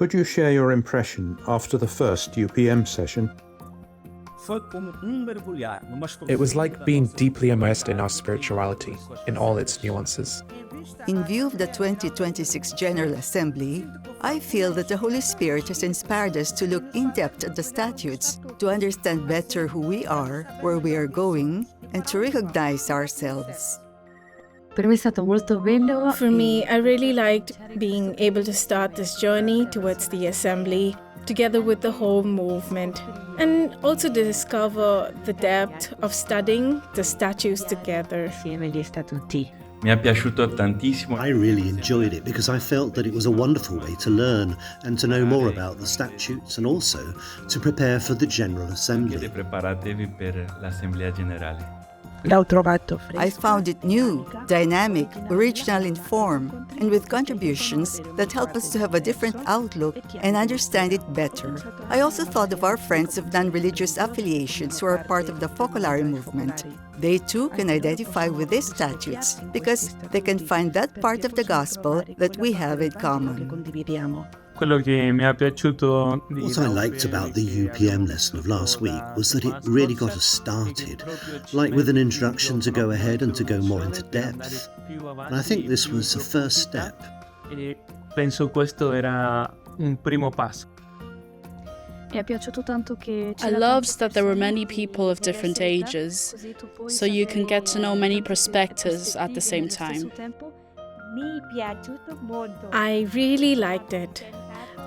could you share your impression after the first UPM session? It was like being deeply immersed in our spirituality, in all its nuances. In view of the 2026 General Assembly, I feel that the Holy Spirit has inspired us to look in-depth at the statutes, to understand better who we are, where we are going, and to recognize ourselves. For me, I really liked being able to start this journey towards the Assembly, together with the whole movement, and also to discover the depth of studying the statutes together. Mi è piaciuto tantissimo. I really enjoyed it because I felt that it was a wonderful way to learn and to know more about the statutes and also to prepare for the General Assembly. Preparatevi per l'Assemblea Generale. I found it new, dynamic, original in form, and with contributions that help us to have a different outlook and understand it better. I also thought of our friends of non-religious affiliations who are part of the Focolare movement. They too can identify with these statutes because they can find that part of the gospel that we have in common. What I liked about the UPM lesson of last week was that it really got us started, like with an introduction to go ahead and to go more into depth. And I think this was a first step. I loved that there were many people of different ages, so you can get to know many perspectives at the same time. I really liked it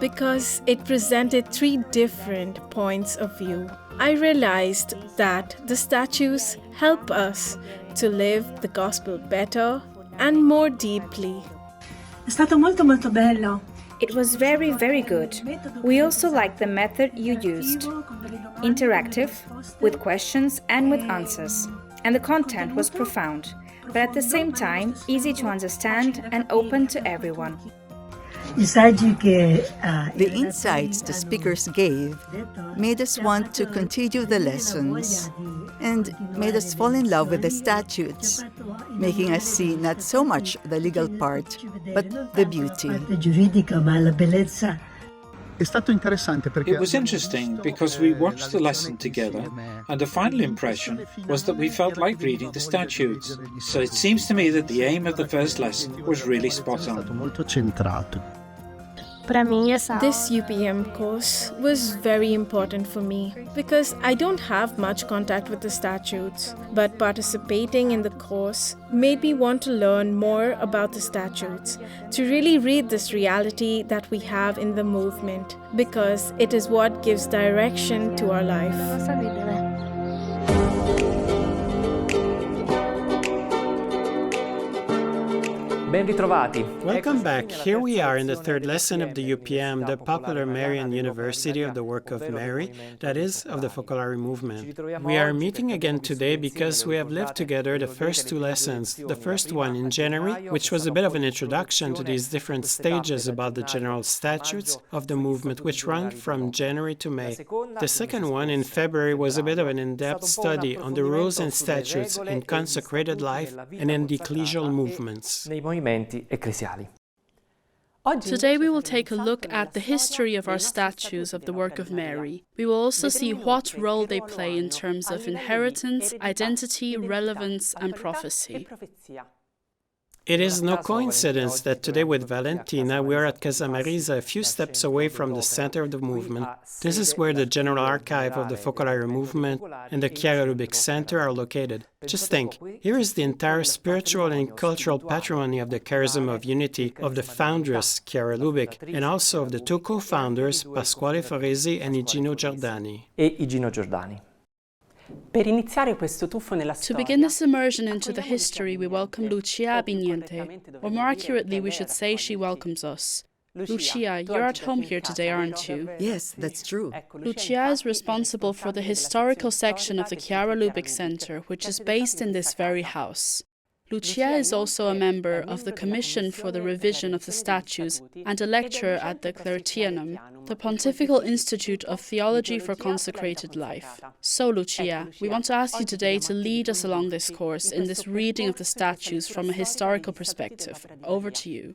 because it presented three different points of view. I realized that the statutes help us to live the gospel better and more deeply. È stato molto molto bello. It was very, very good. We also liked the method you used. Interactive, with questions and with answers. And the content was profound, but at the same time easy to understand and open to everyone. The insights the speakers gave made us want to continue the lessons and made us fall in love with the statutes, making us see not so much the legal part, but the beauty. It was interesting because we watched the lesson together, and the final impression was that we felt like reading the statutes. So it seems to me that the aim of the first lesson was really spot on. This UPM course was very important for me because I don't have much contact with the statutes, but participating in the course made me want to learn more about the statutes, to really read this reality that we have in the movement, because it is what gives direction to our life. Welcome back. Here we are in the third lesson of the UPM, the Popular Marian University of the Work of Mary, that is, of the Focolare movement. We are meeting again today because we have lived together the first two lessons. The first one in January, which was a bit of an introduction to these different stages about the general statutes of the movement, which run from January to May. The second one in February was a bit of an in-depth study on the rules and statutes in consecrated life and in the ecclesial movements. Today we will take a look at the history of our statues of the work of Mary. We will also see what role they play in terms of inheritance, identity, relevance, and prophecy. It is no coincidence that today with Valentina we are at Casa Marisa, a few steps away from the center of the movement. This is where the General Archive of the Focolare movement and the Chiara Lubich Center are located. Just think, here is the entire spiritual and cultural patrimony of the Charism of Unity of the foundress Chiara Lubich and also of the two co-founders Pasquale Faresi and Igino Giordani. To begin this immersion into the history, we welcome Lucia Abignente, or more accurately, we should say she welcomes us. Lucia, you're at home here today, aren't you? Yes, that's true. Lucia is responsible for the historical section of the Chiara Lubich Center, which is based in this very house. Lucia is also a member of the Commission for the Revision of the Statutes and a lecturer at the Claretianum, the Pontifical Institute of Theology for Consecrated Life. So, Lucia, we want to ask you today to lead us along this course in this reading of the statutes from a historical perspective. Over to you.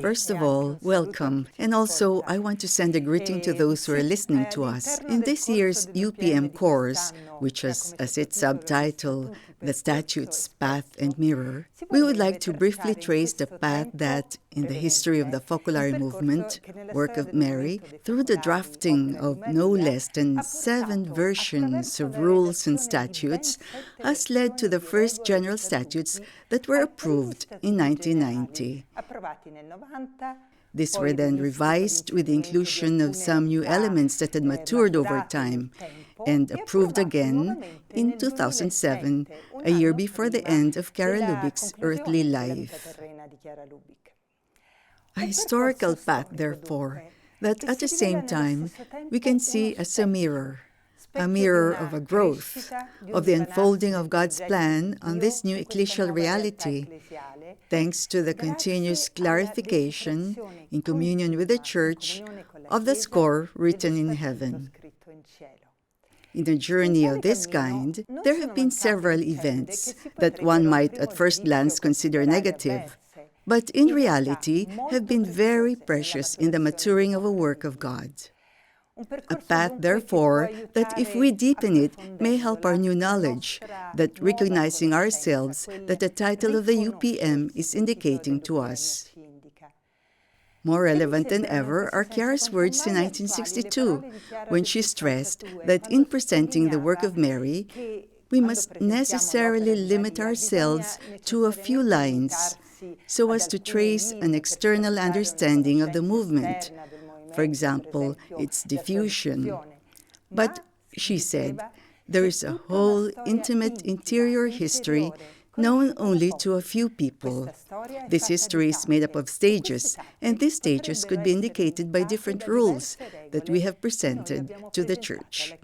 First of all, welcome. And also, I want to send a greeting to those who are listening to us. In this year's UPM course, which has as its subtitle, The Statutes, Path and Mirror, we would like to briefly trace the path that, in the history of the Focolare movement, work of Mary, through the drafting of no less than 7 versions of rules and statutes, has led to the first general statutes that were approved in 1990. These were then revised with the inclusion of some new elements that had matured over time and approved again in 2007, a year before the end of Chiara Lubic's earthly life. A historical path, therefore, that at the same time we can see as a mirror of a growth, of the unfolding of God's plan on this new ecclesial reality, thanks to the continuous clarification, in communion with the Church, of the score written in heaven. In a journey of this kind, there have been several events that one might at first glance consider negative, but in reality have been very precious in the maturing of a work of God. A path, therefore, that if we deepen it, may help our new knowledge, that recognizing ourselves that the title of the UPM is indicating to us. More relevant than ever are Chiara's words in 1962, when she stressed that in presenting the work of Mary, we must necessarily limit ourselves to a few lines, so as to trace an external understanding of the movement, for example, its diffusion. But, she said, there is a whole intimate interior history known only to a few people. This history is made up of stages, and these stages could be indicated by different rules that we have presented to the Church.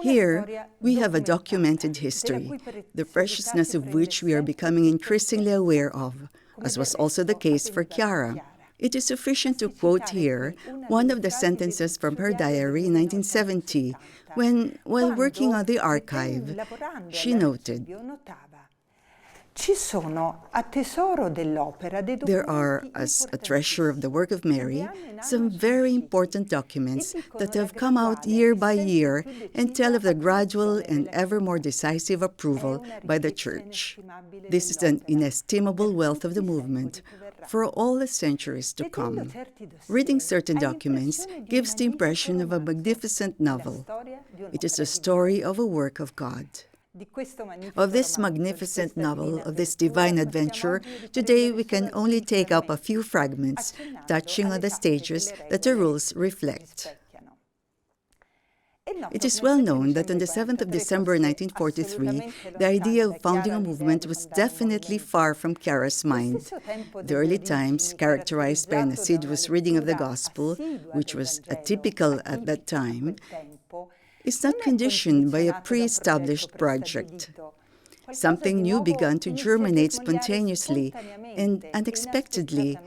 Here, we have a documented history, the preciousness of which we are becoming increasingly aware of, as was also the case for Chiara. It is sufficient to quote here one of the sentences from her diary in 1970, when, while working on the archive, she noted, "There are, as a treasure of the work of Mary, some very important documents that have come out year by year and tell of the gradual and ever more decisive approval by the Church. This is an inestimable wealth of the movement for all the centuries to come. Reading certain documents gives the impression of a magnificent novel. It is a story of a work of God." Of this magnificent novel, of this divine adventure, today we can only take up a few fragments, touching on the stages that the rules reflect. It is well known that on the 7th of December 1943, the idea of founding a movement was definitely far from Chiara's mind. The early times, characterized by an assiduous reading of the Gospel, which was atypical at that time, is not conditioned by a pre-established project. Something new began to germinate spontaneously and unexpectedly,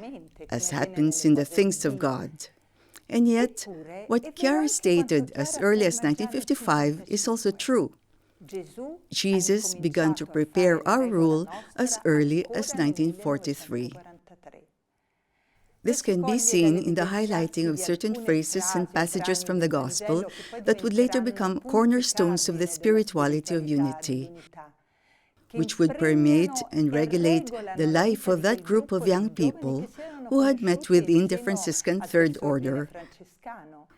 as happens in the things of God. And yet, what Chiara stated as early as 1955 is also true. Jesus began to prepare our rule as early as 1943. This can be seen in the highlighting of certain phrases and passages from the Gospel that would later become cornerstones of the spirituality of unity, which would permeate and regulate the life of that group of young people who had met within the Franciscan Third Order,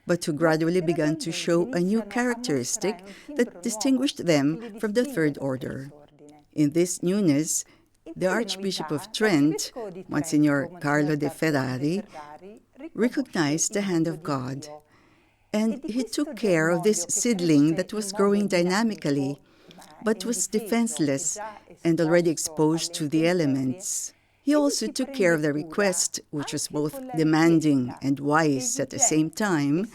but who gradually began to show a new characteristic that distinguished them from the Third Order. In this newness, the Archbishop of Trent, Monsignor Carlo de Ferrari, recognized the hand of God, and he took care of this seedling that was growing dynamically, but was defenseless and already exposed to the elements. He also took care of the request, which was both demanding and wise at the same time,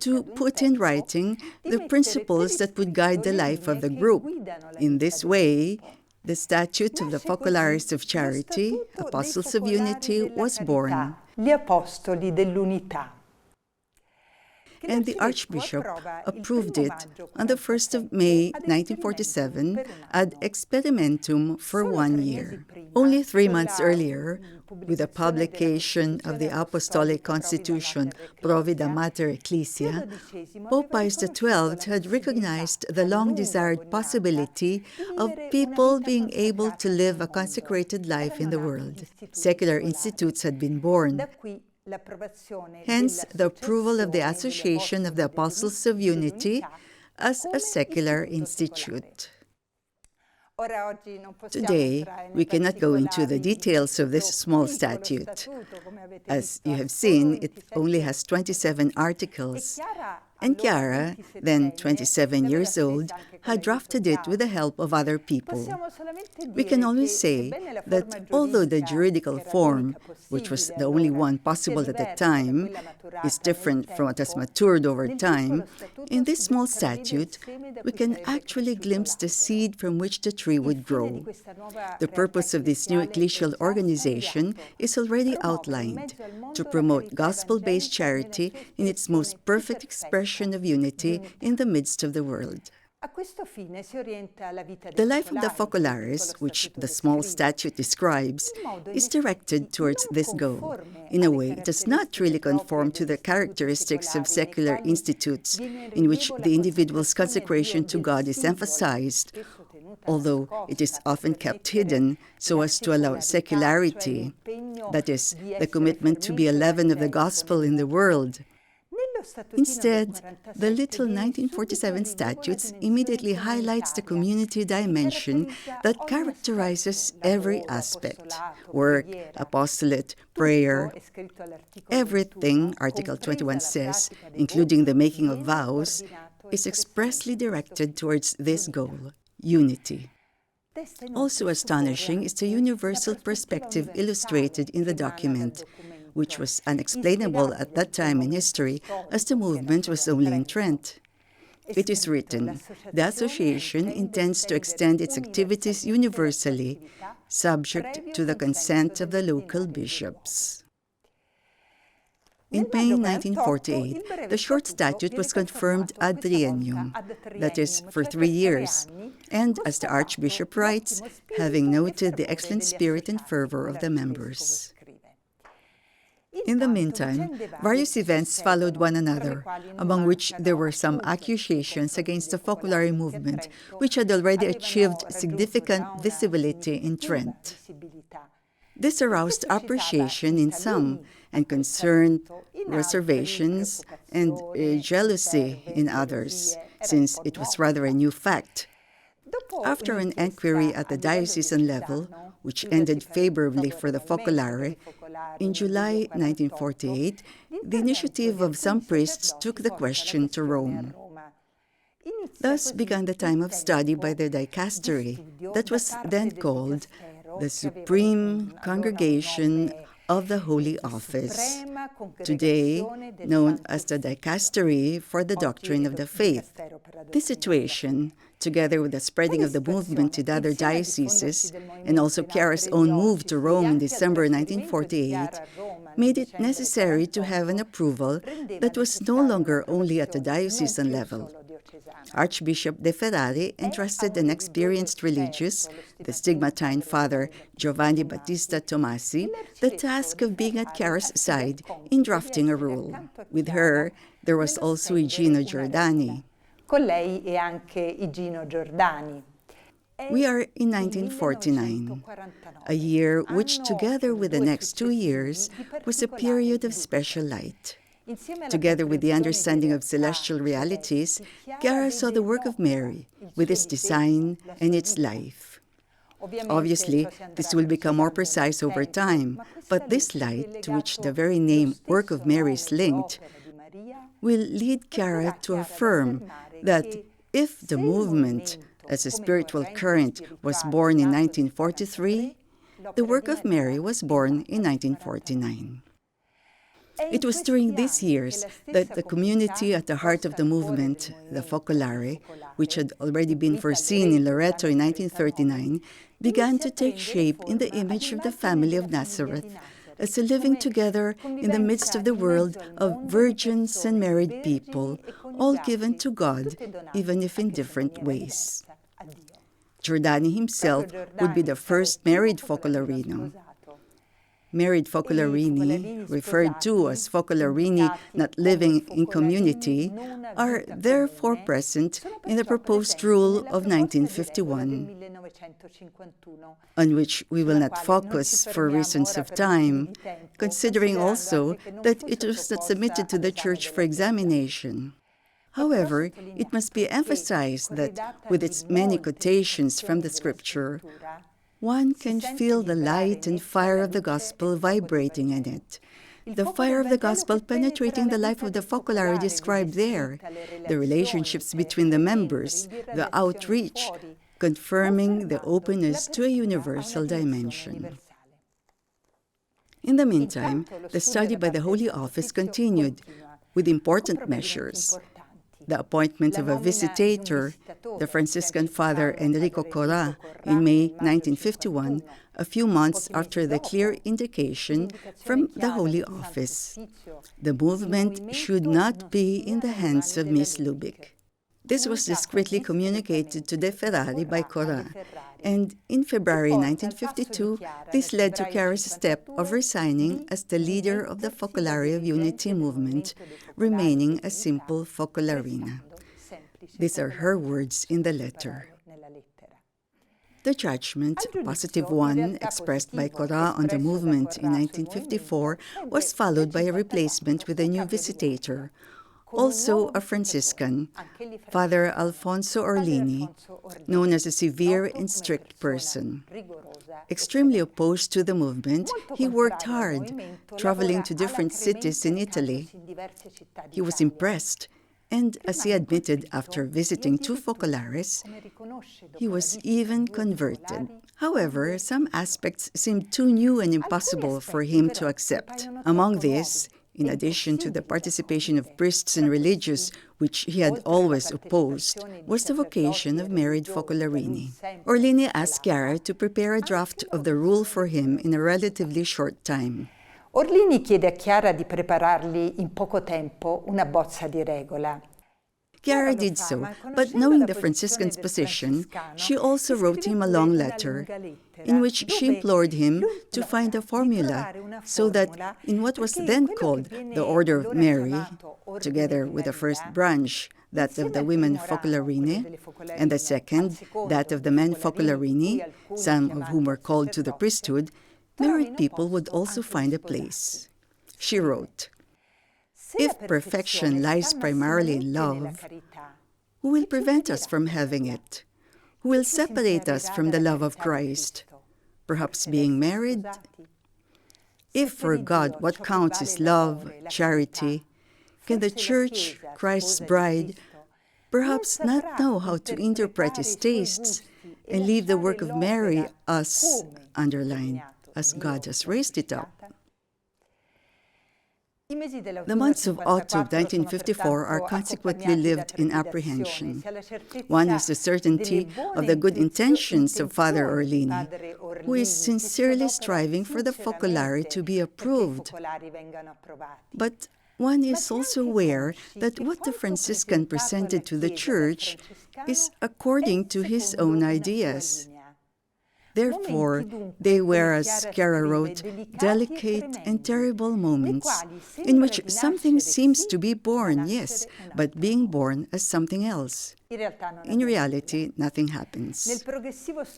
to put in writing the principles that would guide the life of the group. In this way, the Statute of the Focolares of Charity, Apostles of Unity, was born. and the Archbishop approved it on the 1st of May 1947 ad experimentum for 1 year. Only 3 months earlier, with the publication of the Apostolic Constitution Provida Mater Ecclesia, Pope Pius XII had recognized the long-desired possibility of people being able to live a consecrated life in the world. Secular institutes had been born. Hence, the approval of the Association of the Apostles of Unity as a secular institute. Today, we cannot go into the details of this small statute. As you have seen, it only has 27 articles. And Chiara, then 27 years old, had drafted it with the help of other people. We can only say that although the juridical form, which was the only one possible at the time, is different from what has matured over time, in this small statute, we can actually glimpse the seed from which the tree would grow. The purpose of this new ecclesial organization is already outlined: to promote gospel-based charity in its most perfect expression of unity in the midst of the world. The life of the Focolares, which the small statute describes, is directed towards this goal. In a way, it does not really conform to the characteristics of secular institutes, in which the individual's consecration to God is emphasized, although it is often kept hidden so as to allow secularity, that is, the commitment to be a leaven of the gospel in the world. Instead, the little 1947 statutes immediately highlights the community dimension that characterizes every aspect: work, apostolate, prayer. Everything, Article 21 says, including the making of vows, is expressly directed towards this goal: unity. Also astonishing is the universal perspective illustrated in the document, which was unexplainable at that time in history, as the movement was only in Trent. It is written, the association intends to extend its activities universally, subject to the consent of the local bishops. In May 1948, the short statute was confirmed ad triennium, that is, for 3 years, and, as the Archbishop writes, having noted the excellent spirit and fervor of the members. In the meantime, various events followed one another, among which there were some accusations against the Focolare movement, which had already achieved significant visibility in Trent. This aroused appreciation in some, and concerned reservations and jealousy in others, since it was rather a new fact. After an inquiry at the diocesan level, which ended favorably for the Focolare, in July 1948, the initiative of some priests took the question to Rome. Thus began the time of study by the dicastery, that was then called the Supreme Congregation of the Holy Office, today known as the Dicastery for the Doctrine of the Faith. This situation, together with the spreading of the movement to the other dioceses, and also Chiara's own move to Rome in December 1948, made it necessary to have an approval that was no longer only at the diocesan level. Archbishop De Ferrari entrusted an experienced religious, the stigmatine Father Giovanni Battista Tomasi, the task of being at Chiara's side in drafting a rule. With her, there was also Igino Giordani. We are in 1949, a year which, together with the next 2 years, was a period of special light. Together with the understanding of celestial realities, Chiara saw the work of Mary, with its design and its life. Obviously, this will become more precise over time, but this light, to which the very name Work of Mary is linked, will lead Chiara to affirm that if the movement, as a spiritual current, was born in 1943, the Work of Mary was born in 1949. It was during these years that the community at the heart of the movement, the Focolare, which had already been foreseen in Loreto in 1939, began to take shape in the image of the family of Nazareth, as a living together in the midst of the world of virgins and married people, all given to God, even if in different ways. Giordani himself would be the first married focolarino. Married focolarini, referred to as focolarini not living in community, are therefore present in the proposed rule of 1951, on which we will not focus for reasons of time, considering also that it was not submitted to the Church for examination. However, it must be emphasized that, with its many quotations from the Scripture, one can feel the light and fire of the gospel vibrating in it. The fire of the gospel penetrating the life of the focolare described there, the relationships between the members, the outreach, confirming the openness to a universal dimension. In the meantime, the study by the Holy Office continued with important measures. The appointment of a visitator, the Franciscan Father Enrico Corà, in May 1951, a few months after the clear indication from the Holy Office. The movement should not be in the hands of Miss Lubick. This was discreetly communicated to De Ferrari by Corà, and in February 1952, this led to Chiara's step of resigning as the leader of the Focolare of Unity movement, remaining a simple focolarina. These are her words in the letter. The judgment, positive one, expressed by Corà on the movement in 1954, was followed by a replacement with a new visitator, also a Franciscan, Father Alfonso Orlini, known as a severe and strict person. Extremely opposed to the movement, he worked hard, traveling to different cities in Italy. He was impressed, and as he admitted after visiting 2 focolares, he was even converted. However, some aspects seemed too new and impossible for him to accept. Among these, in addition to the participation of priests and religious, which he had always opposed, was the vocation of married focolarini. Orlini asked Chiara to prepare a draft of the rule for him in a relatively short time. Orlini chiede a Chiara di preparargli in poco tempo una bozza di regola. Chiara did so, but knowing the Franciscan's position, she also wrote him a long letter in which she implored him to find a formula so that in what was then called the Order of Mary, together with the first branch, that of the women focolarine, and the second, that of the men focolarini, some of whom were called to the priesthood, married people would also find a place. She wrote, "If perfection lies primarily in love, who will prevent us from having it? Who will separate us from the love of Christ? Perhaps being married? If for God what counts is love, charity, can the Church, Christ's bride, perhaps not know how to interpret his tastes and leave the work of Mary as, underlined, as God has raised it up?" The months of autumn 1954 are consequently lived in apprehension. One has the certainty of the good intentions of Father Orlini, who is sincerely striving for the focolare to be approved. But one is also aware that what the Franciscan presented to the Church is according to his own ideas. Therefore, they were, as Chiara wrote, delicate and terrible moments in which something seems to be born, yes, but being born as something else. In reality, nothing happens.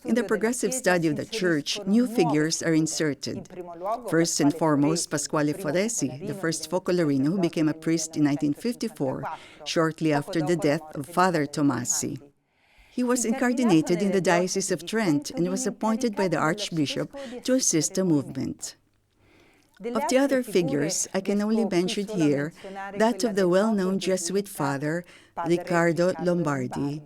In the progressive study of the Church, new figures are inserted. First and foremost, Pasquale Foresi, the first focolarino who became a priest in 1954, shortly after the death of Father Tomasi. He was incardinated in the Diocese of Trent and was appointed by the Archbishop to assist the movement. Of the other figures, I can only mention here that of the well-known Jesuit father, Riccardo Lombardi,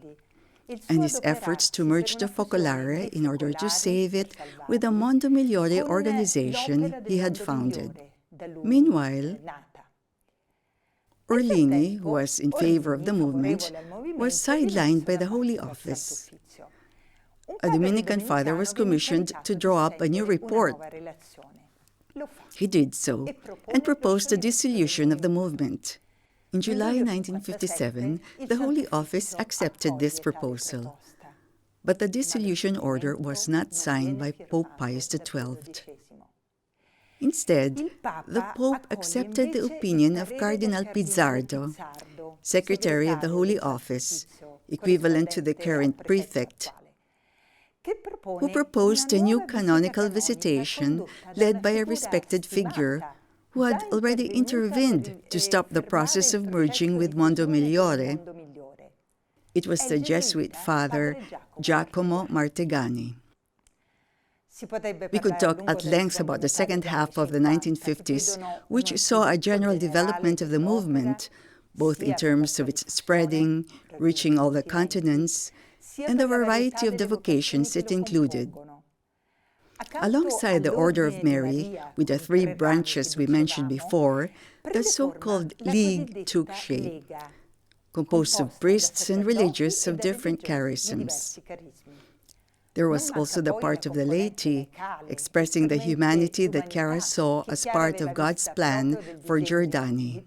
and his efforts to merge the focolare in order to save it with the Mondo Migliore organization he had founded. Meanwhile, Orlini, who was in favor of the movement, was sidelined by the Holy Office. A Dominican father was commissioned to draw up a new report. He did so and proposed the dissolution of the movement. In July 1957, the Holy Office accepted this proposal, but the dissolution order was not signed by Pope Pius XII. Instead, the Pope accepted the opinion of Cardinal Pizzardo, Secretary of the Holy Office, equivalent to the current prefect, who proposed a new canonical visitation led by a respected figure who had already intervened to stop the process of merging with Mondo Migliore. It was the Jesuit father Giacomo Martegani. We could talk at length about the second half of the 1950s, which saw a general development of the movement, both in terms of its spreading, reaching all the continents, and the variety of the vocations it included. Alongside the Order of Mary, with the three branches we mentioned before, the so-called League took shape, composed of priests and religious of different charisms. There was also the part of the laity, expressing the humanity that Chiara saw as part of God's plan for Giordani.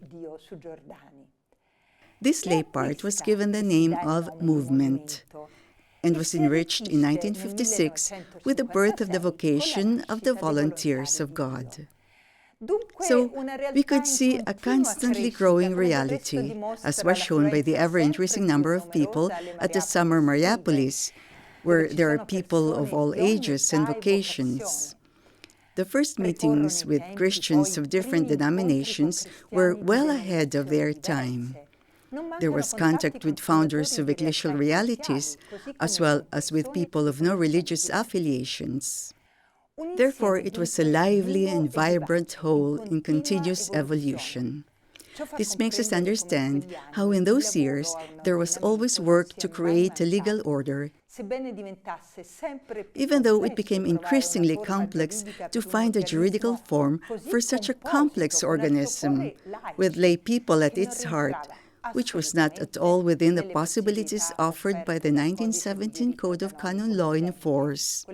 This lay part was given the name of movement and was enriched in 1956 with the birth of the vocation of the Volunteers of God. So, we could see a constantly growing reality, as was shown by the ever-increasing number of people at the Summer Mariapolis, where there are people of all ages and vocations. The first meetings with Christians of different denominations were well ahead of their time. There was contact with founders of ecclesial realities, as well as with people of no religious affiliations. Therefore, it was a lively and vibrant whole in continuous evolution. This makes us understand how in those years there was always work to create a legal order, even though it became increasingly complex to find a juridical form for such a complex organism, with lay people at its heart, which was not at all within the possibilities offered by the 1917 Code of Canon Law in force,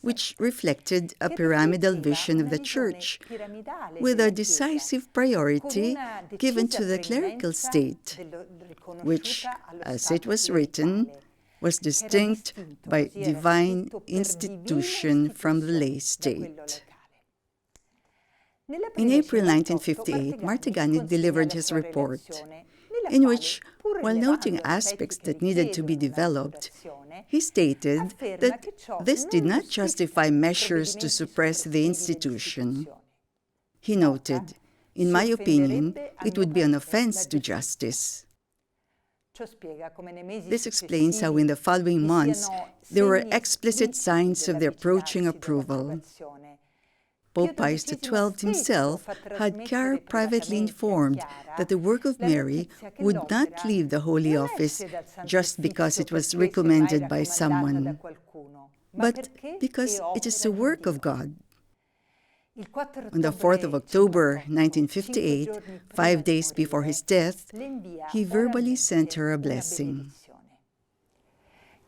which reflected a pyramidal vision of the Church, with a decisive priority given to the clerical state, which, as it was written, was distinct by divine institution from the lay state. In April 1958, Martegani delivered his report, in which, while noting aspects that needed to be developed, he stated that this did not justify measures to suppress the institution. He noted, "In my opinion, it would be an offense to justice." This explains how in the following months there were explicit signs of the approaching approval. Pope Pius XII himself had Chiara privately informed that the work of Mary would not leave the Holy Office just because it was recommended by someone, but because it is the work of God. On the 4th of October 1958, 5 days before his death, he verbally sent her a blessing.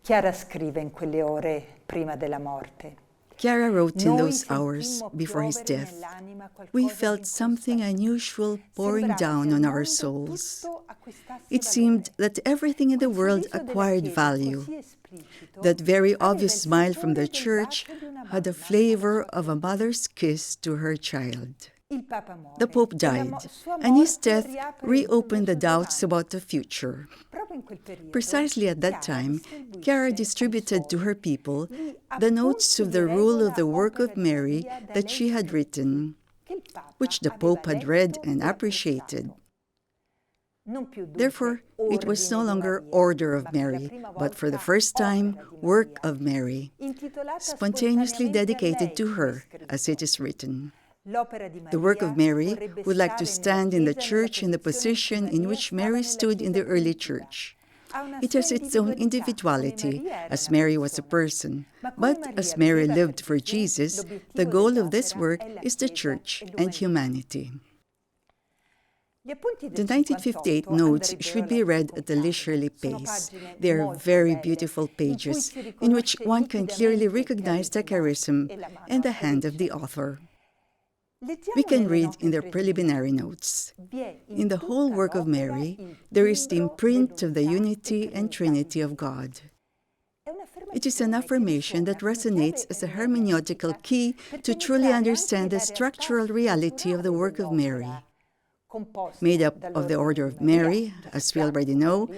Chiara scrive in quelle ore prima della morte. Chiara wrote in those hours before his death, "We felt something unusual pouring down on our souls. It seemed that everything in the world acquired value. That very obvious smile from the Church had the flavor of a mother's kiss to her child." The Pope died, and his death reopened the doubts about the future. Precisely at that time, Chiara distributed to her people the notes of the rule of the work of Mary that she had written, which the Pope had read and appreciated. Therefore, it was no longer Order of Mary, but for the first time, Work of Mary, spontaneously dedicated to her, as it is written. The work of Mary would like to stand in the Church in the position in which Mary stood in the early Church. It has its own individuality, as Mary was a person, but as Mary lived for Jesus, the goal of this work is the Church and humanity. The 1958 notes should be read at a leisurely pace. They are very beautiful pages in which one can clearly recognize the charism and the hand of the author. We can read in their preliminary notes. In the whole work of Mary, there is the imprint of the unity and Trinity of God. It is an affirmation that resonates as a hermeneutical key to truly understand the structural reality of the work of Mary. Made up of the Order of Mary, as we already know,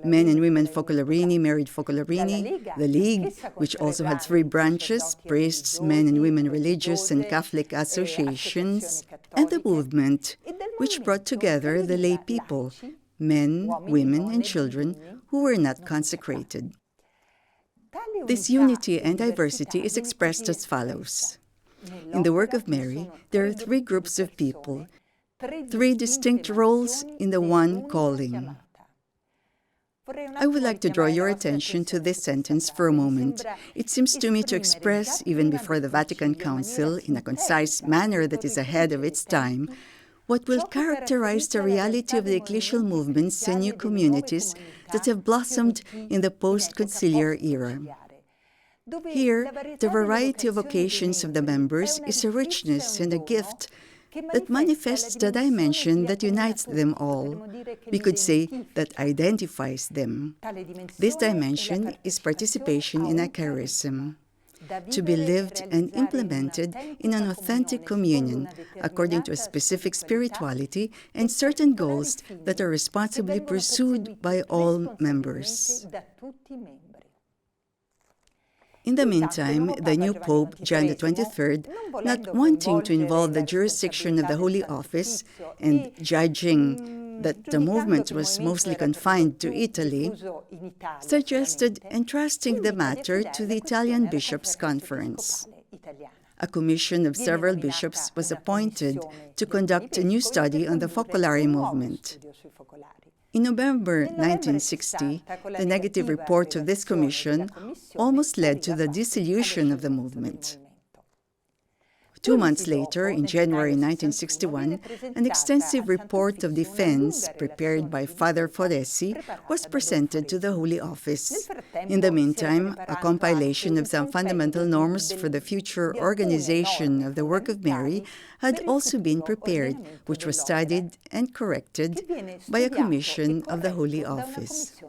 men and women Focolarini married Focolarini, the League, which also had 3 branches, priests, men and women religious and Catholic associations, and the movement, which brought together the lay people, men, women, and children who were not consecrated. This unity and diversity is expressed as follows. In the work of Mary, there are 3 groups of people, 3 distinct roles in the one calling. I would like to draw your attention to this sentence for a moment. It seems to me to express, even before the Vatican Council, in a concise manner that is ahead of its time, what will characterize the reality of the ecclesial movements and new communities that have blossomed in the post-conciliar era. Here, the variety of vocations of the members is a richness and a gift that manifests the dimension that unites them all. We could say that identifies them. This dimension is participation in a charism, to be lived and implemented in an authentic communion according to a specific spirituality and certain goals that are responsibly pursued by all members. In the meantime, the new Pope, John XXIII, not wanting to involve the jurisdiction of the Holy Office and judging that the movement was mostly confined to Italy, suggested entrusting the matter to the Italian Bishops' Conference. A commission of several bishops was appointed to conduct a new study on the Focolare movement. In November 1960, the negative report of this commission almost led to the dissolution of the movement. 2 months later, in January 1961, an extensive report of defense prepared by Father Foresi was presented to the Holy Office. In the meantime, a compilation of some fundamental norms for the future organization of the work of Mary had also been prepared, which was studied and corrected by a commission of the Holy Office.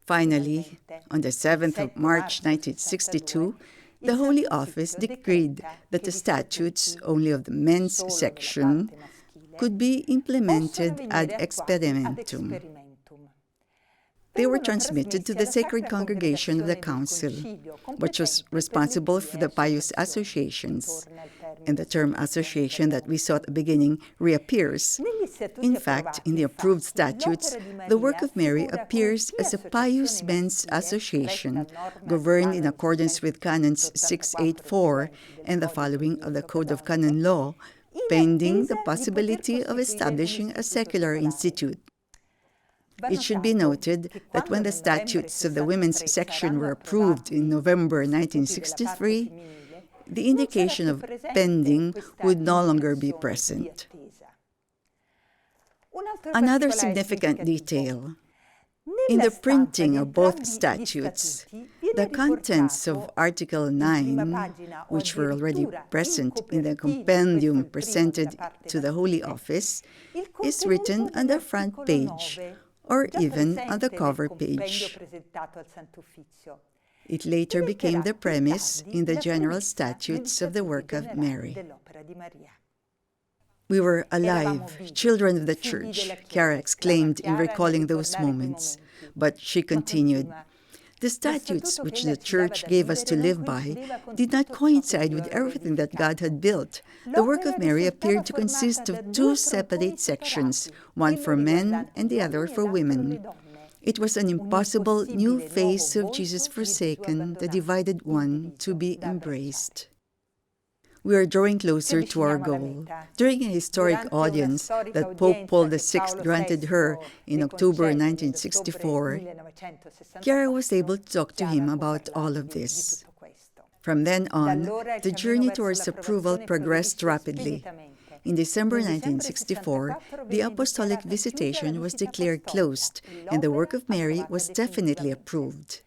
Finally, on the 7th of March 1962, the Holy Office decreed that the statutes only of the men's section could be implemented ad experimentum. They were transmitted to the Sacred Congregation of the Council, which was responsible for the pious associations. And the term association that we saw at the beginning reappears. In fact, in the approved statutes, the work of Mary appears as a pious men's association, governed in accordance with Canons 684 and the following of the Code of Canon Law, pending the possibility of establishing a secular institute. It should be noted that when the statutes of the women's section were approved in November 1963, the indication of pending would no longer be present. Another significant detail. In the printing of both statutes, the contents of Article 9, which were already present in the compendium presented to the Holy Office, is written on the front page, or even on the cover page. It later became the premise in the general statutes of the work of Mary. We were alive, children of the Church, Chiara exclaimed in recalling those moments. But she continued, the statutes which the Church gave us to live by did not coincide with everything that God had built. The work of Mary appeared to consist of 2 separate sections, one for men and the other for women. It was an impossible new face of Jesus forsaken, the divided one, to be embraced. We are drawing closer to our goal. During a historic audience that Pope Paul VI granted her in October 1964, Chiara was able to talk to him about all of this. From then on, the journey towards approval progressed rapidly. In December 1964, the apostolic visitation was declared closed, and the work of Mary was definitely approved.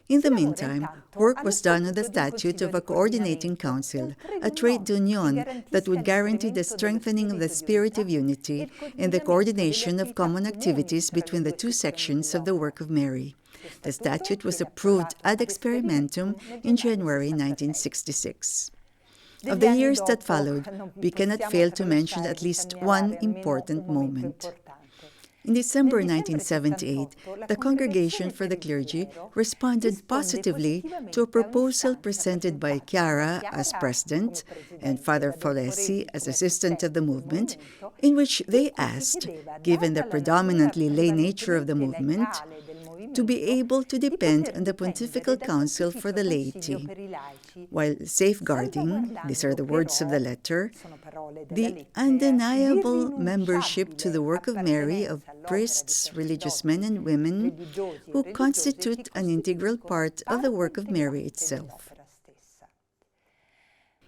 In the meantime, work was done on the statute of a coordinating council, a trade union that would guarantee the strengthening of the spirit of unity and the coordination of common activities between the two sections of the work of Mary. The statute was approved ad experimentum in January 1966. Of the years that followed, we cannot fail to mention at least one important moment. In December 1978, the Congregation for the Clergy responded positively to a proposal presented by Chiara as president and Father Foresi as assistant of the movement, in which they asked, given the predominantly lay nature of the movement, to be able to depend on the Pontifical Council for the laity, while safeguarding, these are the words of the letter, the undeniable membership to the work of Mary of priests, religious men and women who constitute an integral part of the work of Mary itself.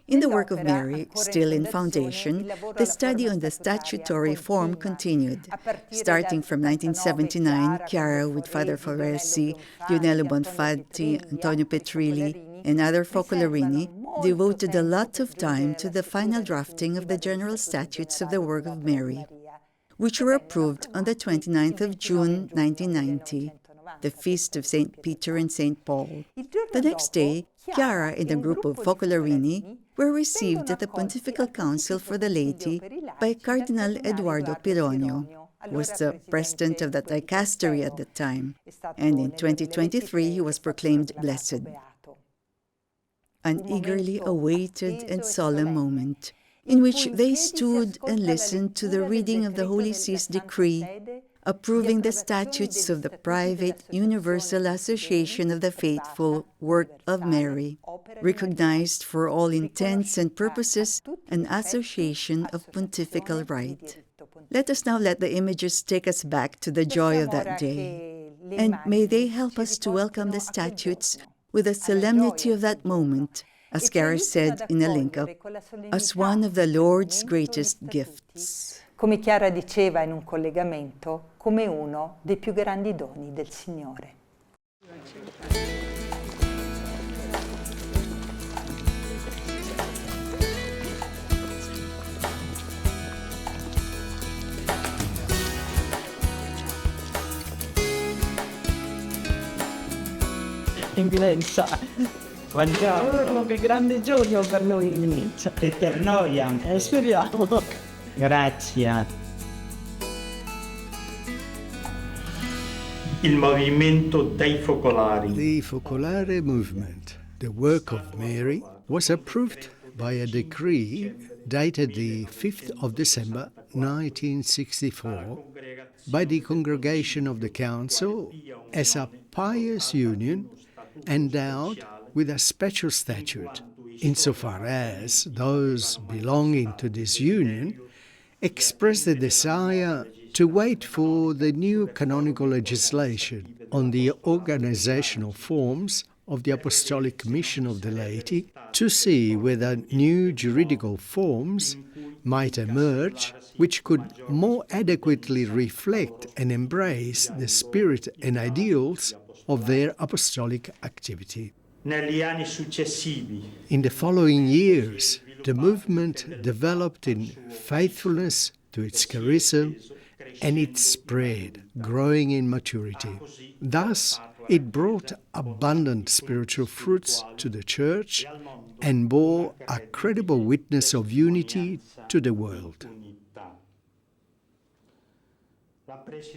In the work of Mary, still in foundation, the study on the statutory form continued. Starting from 1979, Chiara with Father Foresi, Lionello Bonfatti, Antonio Petrilli, and other Focolarini devoted a lot of time to the final drafting of the general statutes of the work of Mary, which were approved on the 29th of June 1990, the feast of St. Peter and St. Paul. The next day, Chiara and a group of Focolarini were received at the Pontifical Council for the Laity by Cardinal Eduardo Pironio, who was the president of the dicastery at the time, and in 2023 he was proclaimed blessed. An eagerly awaited and solemn moment, in which they stood and listened to the reading of the Holy See's decree approving the statutes of the private Universal Association of the Faithful Work of Mary, recognized for all intents and purposes an association of pontifical right. Let us now let the images take us back to the joy of that day, and may they help us to welcome the statutes with the solemnity of that moment, as Chiara said in a link-up, as one of the Lord's greatest gifts. Come Chiara diceva in un collegamento, come uno dei più grandi doni del Signore. Eccellenza, buongiorno, che grande giorno per noi Eccellenza. E per noi anche. Speriamo. Grazie. Il movimento dei focolari. The Focolare movement, the work of Mary, was approved by a decree dated the 5th of December 1964 by the Congregation of the Council as a pious union endowed with a special statute, insofar as those belonging to this union expressed the desire to wait for the new canonical legislation on the organizational forms of the Apostolic Mission of the Laity to see whether new juridical forms might emerge which could more adequately reflect and embrace the spirit and ideals of their apostolic activity. Negli anni successivi. In the following years, the movement developed in faithfulness to its charism and it spread, growing in maturity. Thus, it brought abundant spiritual fruits to the Church and bore a credible witness of unity to the world.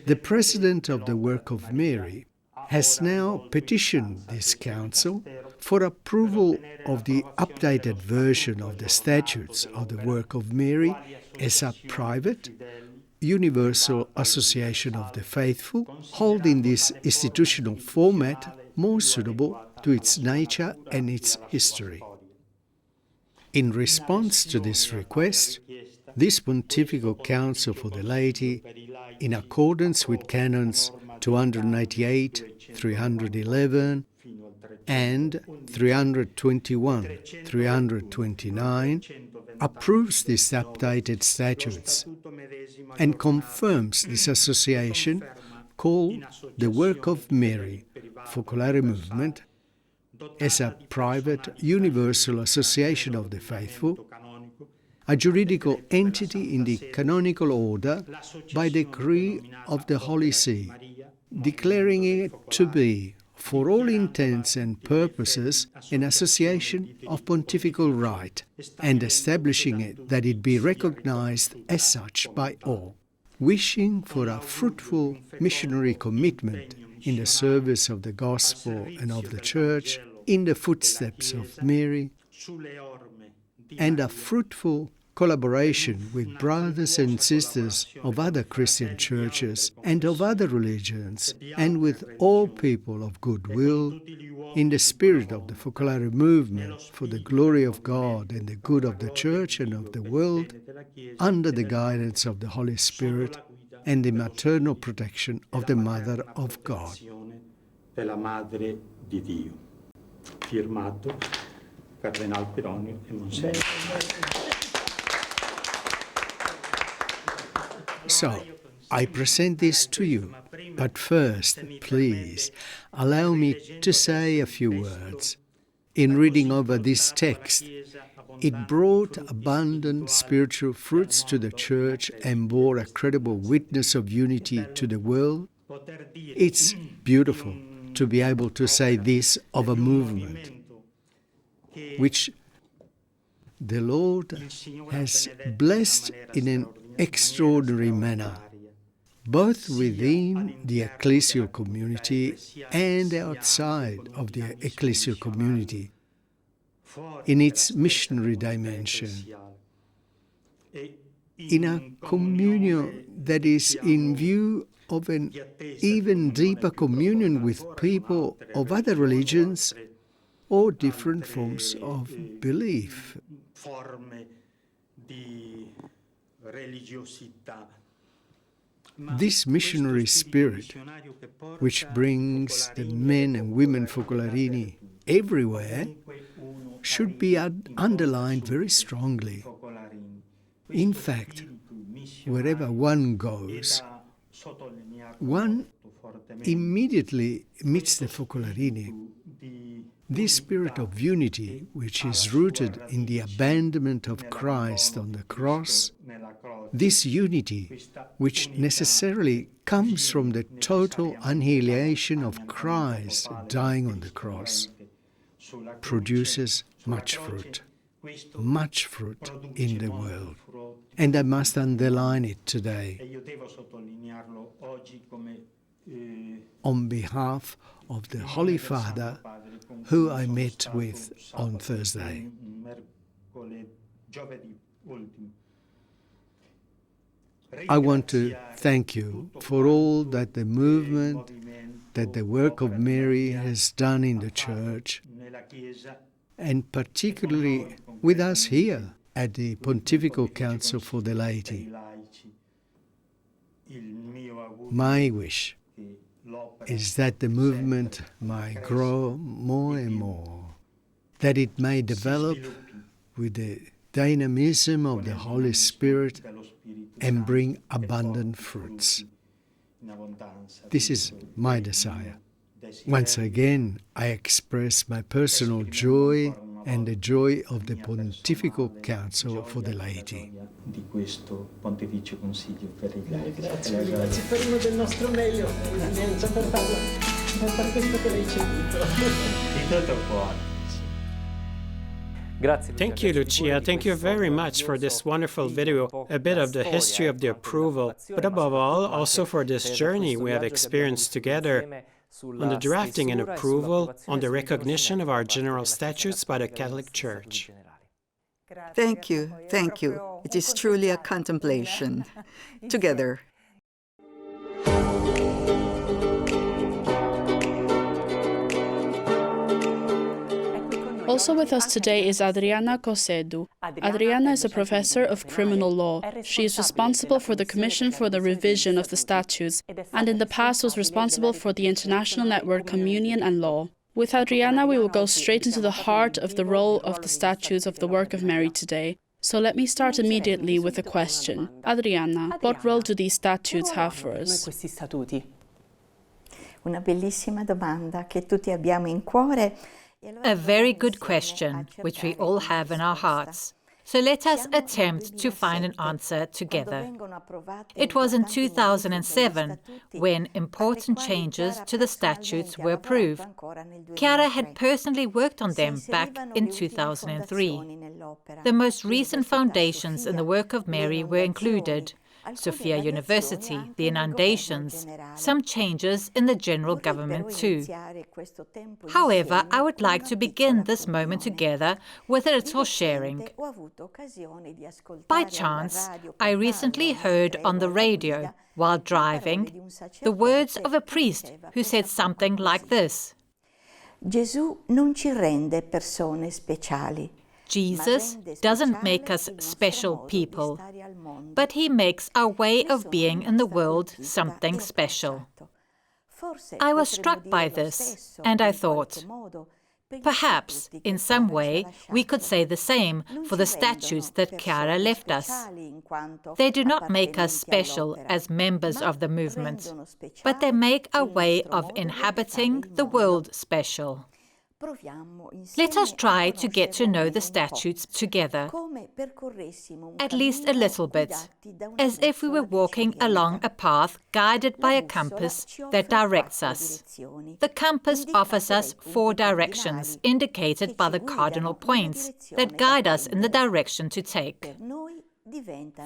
The President of the Work of Mary has now petitioned this Council for approval of the updated version of the Statutes of the Work of Mary as a private, universal association of the faithful, holding this institutional format more suitable to its nature and its history. In response to this request, this Pontifical Council for the Laity, in accordance with Canons 298, 311, and 321, 329, approves these updated statutes and confirms this association called the Work of Mary Focolare Movement as a private universal association of the faithful, a juridical entity in the canonical order by decree of the Holy See, declaring it to be, for all intents and purposes, an association of pontifical right, and establishing it that it be recognized as such by all, wishing for a fruitful missionary commitment in the service of the gospel and of the Church, in the footsteps of Mary, and a fruitful collaboration with brothers and sisters of other Christian churches and of other religions, and with all people of goodwill, in the spirit of the Focolare movement for the glory of God and the good of the Church and of the world, under the guidance of the Holy Spirit and the maternal protection of the Mother of God. Firmato Cardinal Pironio e Monsignor. So, I present this to you, but first, please, allow me to say a few words. In reading over this text, it brought abundant spiritual fruits to the Church and bore a credible witness of unity to the world. It's beautiful to be able to say this of a movement which the Lord has blessed in an extraordinary manner, both within the ecclesial community and outside of the ecclesial community, in its missionary dimension, in a communion that is in view of an even deeper communion with people of other religions or different forms of belief. This missionary spirit, which brings the men and women Focolarini everywhere, should be underlined very strongly. In fact, wherever one goes, one immediately meets the Focolarini. This spirit of unity, which is rooted in the abandonment of Christ on the cross, this unity, which necessarily comes from the total annihilation of Christ dying on the cross, produces much fruit in the world. And I must underline it today on behalf of the Holy Father who I met with on Thursday. I want to thank you for all that the movement, that the work of Mary has done in the Church, and particularly with us here at the Pontifical Council for the Laity. My wish is that the movement might grow more and more, that it may develop with the dynamism of the Holy Spirit and bring abundant fruits. This is my desire. Once again, I express my personal joy and the joy of the Pontifical Council for the Laity. Di questo Pontificio Consiglio per i Laiti. Grazie mille, ci faremo del nostro meglio, Lorenzo, per fare questo che lei ci ha detto. Di tutto cuore. Thank you, Lucia. Thank you very much for this wonderful video, a bit of the history of the approval, but above all, also for this journey we have experienced together on the drafting and approval, on the recognition of our general statutes by the Catholic Church. Thank you, thank you. It is truly a contemplation. Together. Also with us today is Adriana Cosseddu. Adriana is a professor of criminal law. She is responsible for the Commission for the Revision of the Statutes, and in the past was responsible for the international network Communion and Law. With Adriana, we will go straight into the heart of the role of the Statutes of the Work of Mary today. So let me start immediately with a question. Adriana, what role do these statutes have for us? Una bellissima domanda che tutti abbiamo in cuore. A very good question, which we all have in our hearts. So let us attempt to find an answer together. It was in 2007 when important changes to the statutes were approved. Chiara had personally worked on them back in 2003. The most recent foundations in the work of Mary were included Sophia University, the inundations, some changes in the general government too. However, I would like to begin this moment together with a little sharing. By chance, I recently heard on the radio, while driving, the words of a priest who said something like this. Gesù non ci rende persone speciali. Jesus doesn't make us special people, but he makes our way of being in the world something special. I was struck by this, and I thought, perhaps, in some way, we could say the same for the statutes that Chiara left us. They do not make us special as members of the movement, but they make our way of inhabiting the world special. Let us try to get to know the statutes together, at least a little bit, as if we were walking along a path guided by a compass that directs us. The compass offers us 4 directions indicated by the cardinal points that guide us in the direction to take.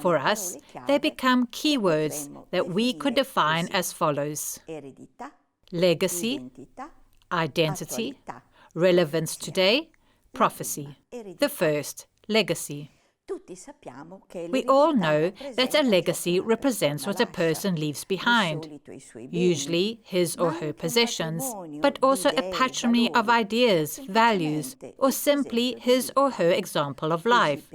For us, they become keywords that we could define as follows: legacy, identity, relevance today, prophecy. The first, legacy. We all know that a legacy represents what a person leaves behind, usually his or her possessions, but also a patrimony of ideas, values, or simply his or her example of life.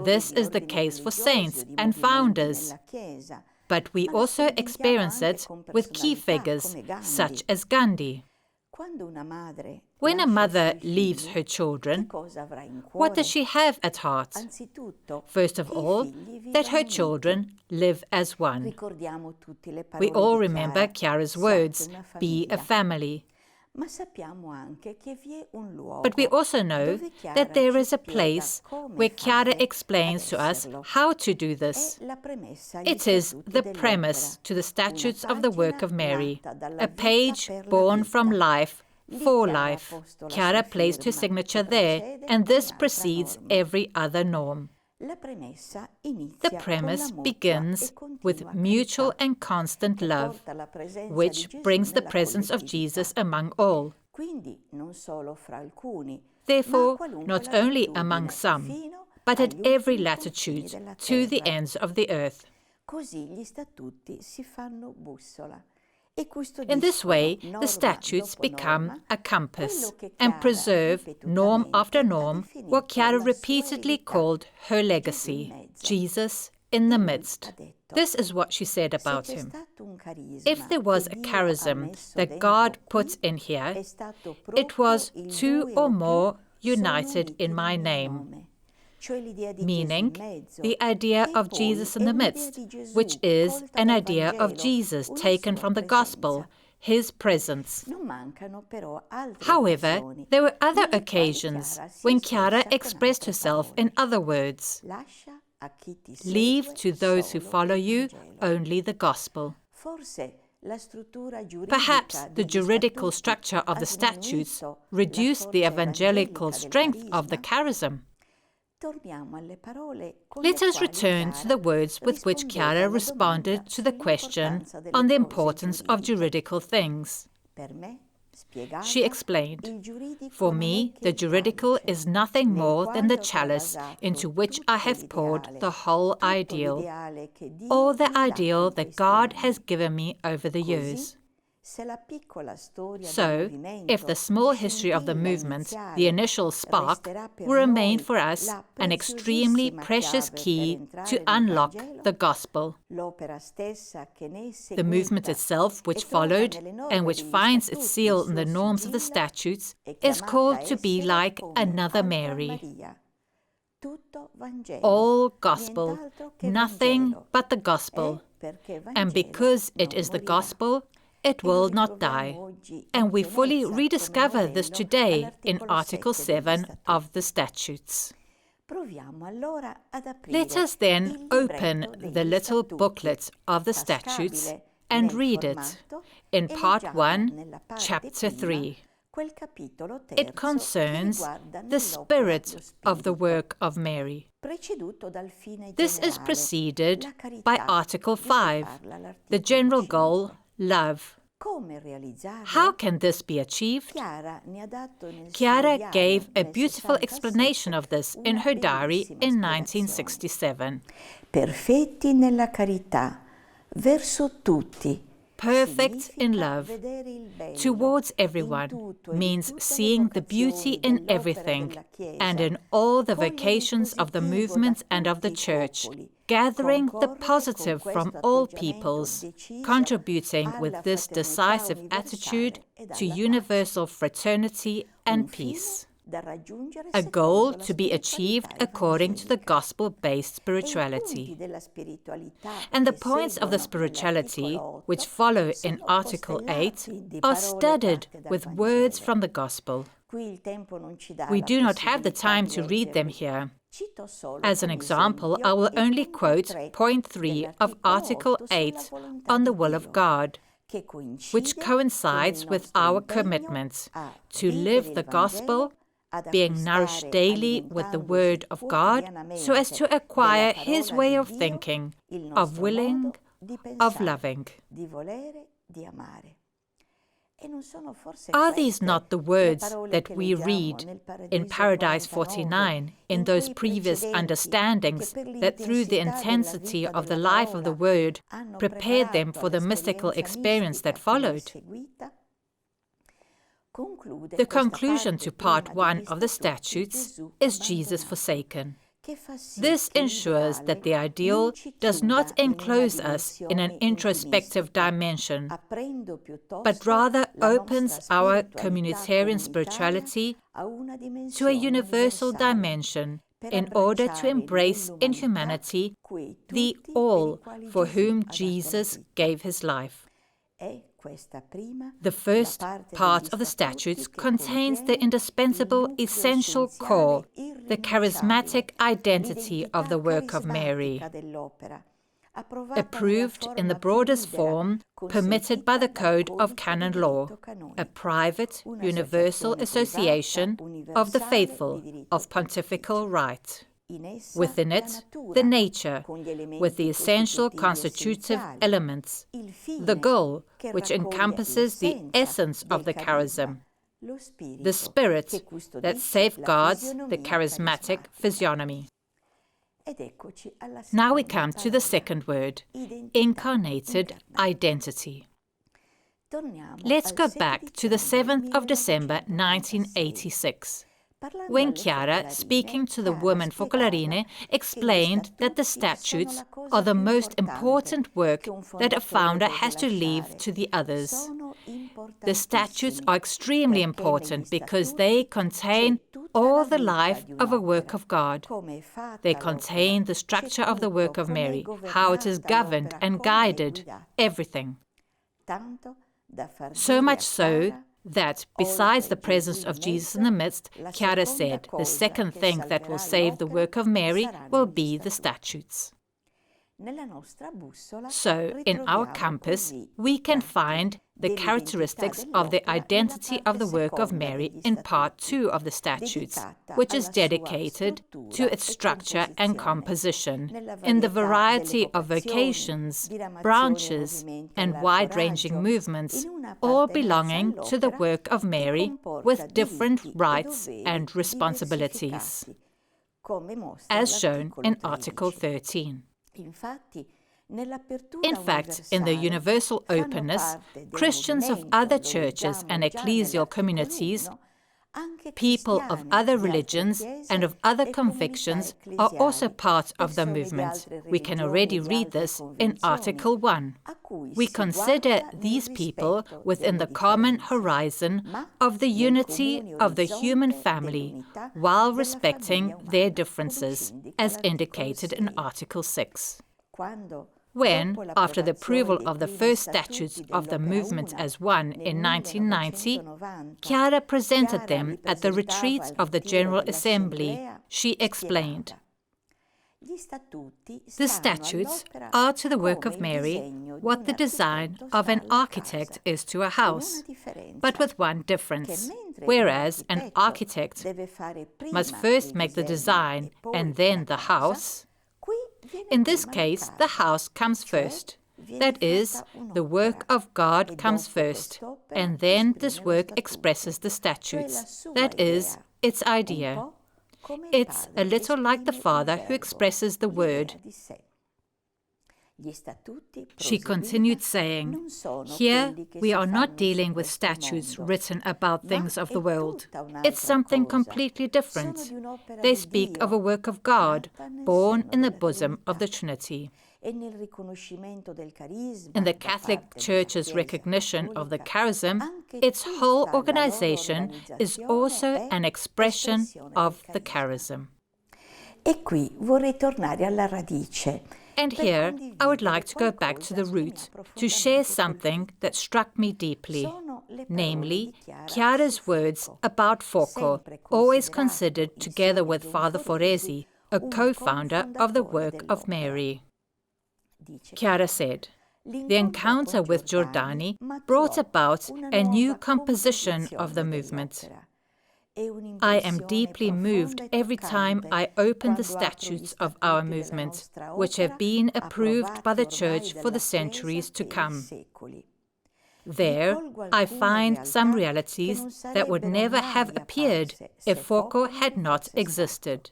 This is the case for saints and founders, but we also experience it with key figures such as Gandhi. When a mother leaves her children, what does she have at heart? First of all, that her children live as one. We all remember Chiara's words, be a family. But we also know that there is a place where Chiara explains to us how to do this. It is the premise to the statutes of the work of Mary, a page born from life for life. Chiara placed her signature there, and this precedes every other norm. The premise begins with mutual and constant love, which brings the presence of Jesus among all. Therefore, not only among some, but at every latitude, to the ends of the earth. In this way, the statutes become a compass and preserve, norm after norm, what Chiara repeatedly called her legacy, Jesus in the midst. This is what she said about him. If there was a charism that God put in here, it was 2 or more united in my name. Meaning, the idea of Jesus in the midst, which is an idea of Jesus taken from the gospel, his presence. However, there were other occasions when Chiara expressed herself in other words. Leave to those who follow you only the gospel. Perhaps the juridical structure of the statutes reduced the evangelical strength of the charism. Let us return to the words with which Chiara responded to the question on the importance of juridical things. She explained, "For me, the juridical is nothing more than the chalice into which I have poured the whole ideal, or the ideal that God has given me over the years." So, if the small history of the movement, the initial spark, will remain for us an extremely precious key to unlock the gospel. The movement itself, which followed, and which finds its seal in the norms of the statutes, is called to be like another Mary. All gospel, nothing but the gospel. And because it is the gospel, it will not die. And we fully rediscover this today in Article 7 of the Statutes. Let us then open the little booklet of the Statutes and read it in Part 1, Chapter 3. It concerns the spirit of the work of Mary. This is preceded by Article 5, the general goal, love. How can this be achieved? Chiara gave a beautiful explanation of this in her diary in 1967. Perfetti nella carità, verso tutti. Perfect in love, towards everyone, means seeing the beauty in everything and in all the vocations of the movement and of the Church, gathering the positive from all peoples, contributing with this decisive attitude to universal fraternity and peace. A goal to be achieved according to the gospel-based spirituality. And the points of the spirituality, which follow in Article 8, are studied with words from the gospel. We do not have the time to read them here. As an example, I will only quote point 3 of Article 8 on the will of God, which coincides with our commitment to live the gospel, being nourished daily with the Word of God, so as to acquire His way of thinking, of willing, of loving. Are these not the words that we read in Paradise 49, in those previous understandings that through the intensity of the life of the Word prepared them for the mystical experience that followed? The conclusion to Part 1 of the Statutes is Jesus forsaken. This ensures that the ideal does not enclose us in an introspective dimension, but rather opens our communitarian spirituality to a universal dimension in order to embrace in humanity the all for whom Jesus gave his life. The first part of the Statutes contains the indispensable essential core, the charismatic identity of the work of Mary, approved in the broadest form permitted by the Code of Canon Law, a private, universal association of the faithful of pontifical right. Within it, the nature, with the essential constitutive elements, the goal, which encompasses the essence of the charism, the spirit that safeguards the charismatic physiognomy. Now we come to the second word, incarnated identity. Let's go back to the 7th of December 1986. When Chiara, speaking to the women Focolarine, explained that the statutes are the most important work that a founder has to leave to the others. The statutes are extremely important because they contain all the life of a work of God. They contain the structure of the work of Mary, how it is governed and guided, everything. So much so that, besides the presence of Jesus in the midst, Chiara said, the second thing that will save the work of Mary will be the statutes. So, in our compass, we can find the characteristics of the identity of the work of Mary in Part 2 of the Statutes, which is dedicated to its structure and composition, in the variety of vocations, branches, and wide-ranging movements, all belonging to the work of Mary with different rights and responsibilities, as shown in Article 13. In fact, in the universal openness, Christians of other churches and ecclesial communities People of other religions and of other convictions are also part of the movement. We can already read this in Article 1. We consider these people within the common horizon of the unity of the human family, while respecting their differences, as indicated in Article 6. When, after the approval of the first statutes of the movement as one in 1990, Chiara presented them at the retreat of the General Assembly, she explained, "The statutes are to the work of Mary what the design of an architect is to a house, but with one difference. Whereas an architect must first make the design and then the house, in this case, the house comes first. That is, the work of God comes first, and then this work expresses the statutes. That is, its idea. It's a little like the Father who expresses the Word." She continued saying, "Here we are not dealing with statutes written about things of the world. It's something completely different. They speak of a work of God, born in the bosom of the Trinity." In the Catholic Church's recognition of the charism, its whole organization is also an expression of the charism. And here, I would like to go back to the root, to share something that struck me deeply, namely, Chiara's words about Foco, always considered together with Father Foresi, a co-founder of the Work of Mary. Chiara said, "The encounter with Giordani brought about a new composition of the movement. I am deeply moved every time I open the statutes of our movement, which have been approved by the Church for the centuries to come. There, I find some realities that would never have appeared if Foco had not existed.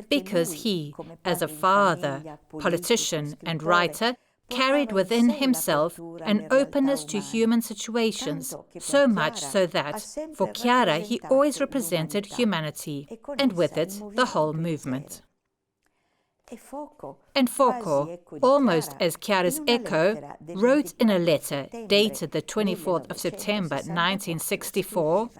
Because he, as a father, politician, and writer, carried within himself an openness to human situations, so much so that, for Chiara, he always represented humanity, and with it, the whole movement. And Foco, almost as Chiara's echo, wrote in a letter dated the 24th of September 1964,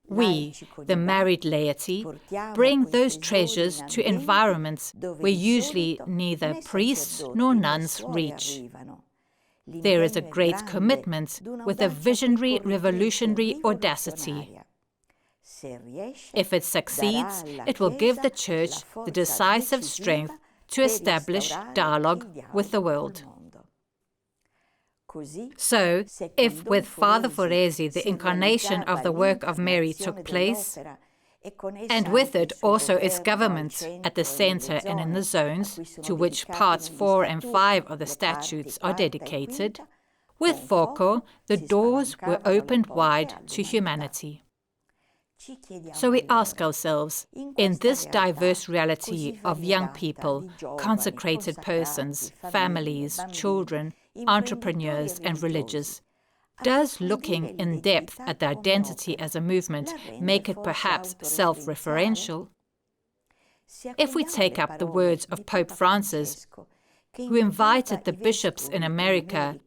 "We, the married laity, bring those treasures to environments where usually neither priests nor nuns reach. There is a great commitment with a visionary revolutionary audacity. If it succeeds, it will give the Church the decisive strength to establish dialogue with the world." So, if with Father Foresi the incarnation of the work of Mary took place, and with it also its government at the center and in the zones, to which parts 4 and 5 of the statutes are dedicated, with Foco the doors were opened wide to humanity. So we ask ourselves, in this diverse reality of young people, consecrated persons, families, children, entrepreneurs and religious, does looking in depth at the identity as a movement make it perhaps self-referential? If we take up the words of Pope Francis, who invited the bishops in America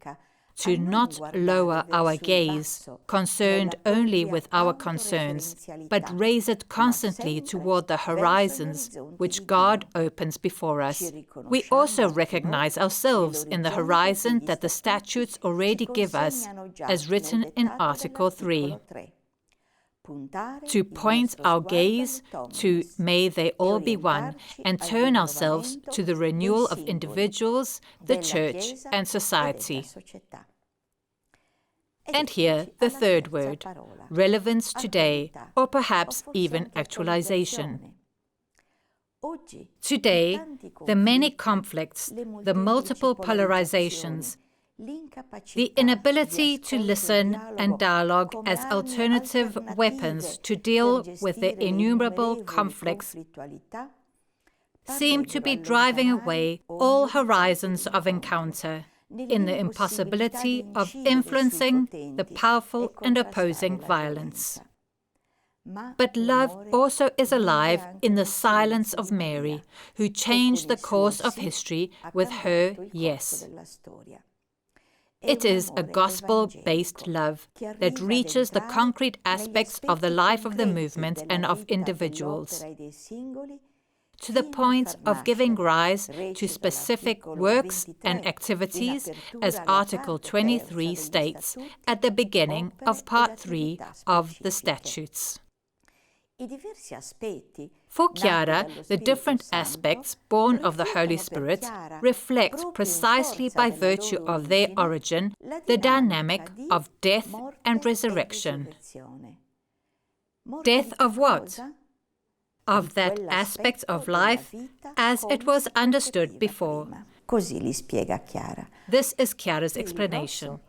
to not lower our gaze, concerned only with our concerns, but raise it constantly toward the horizons which God opens before us, we also recognize ourselves in the horizon that the statutes already give us, as written in Article 3. To point our gaze to "May they all be one," and turn ourselves to the renewal of individuals, the Church, and society. And here, the third word, relevance today, or perhaps even actualization. Today, the many conflicts, the multiple polarizations, the inability to listen and dialogue as alternative weapons to deal with the innumerable conflicts seem to be driving away all horizons of encounter, in the impossibility of influencing the powerful and opposing violence. But love also is alive in the silence of Mary, who changed the course of history with her yes. It is a gospel-based love that reaches the concrete aspects of the life of the movement and of individuals, to the point of giving rise to specific works and activities, as Article 23 states at the beginning of Part 3 of the Statutes. For Chiara, the different aspects born of the Holy Spirit reflect precisely by virtue of their origin the dynamic of death and resurrection. Death of what? Of that aspect of life as it was understood before. This is Chiara's explanation.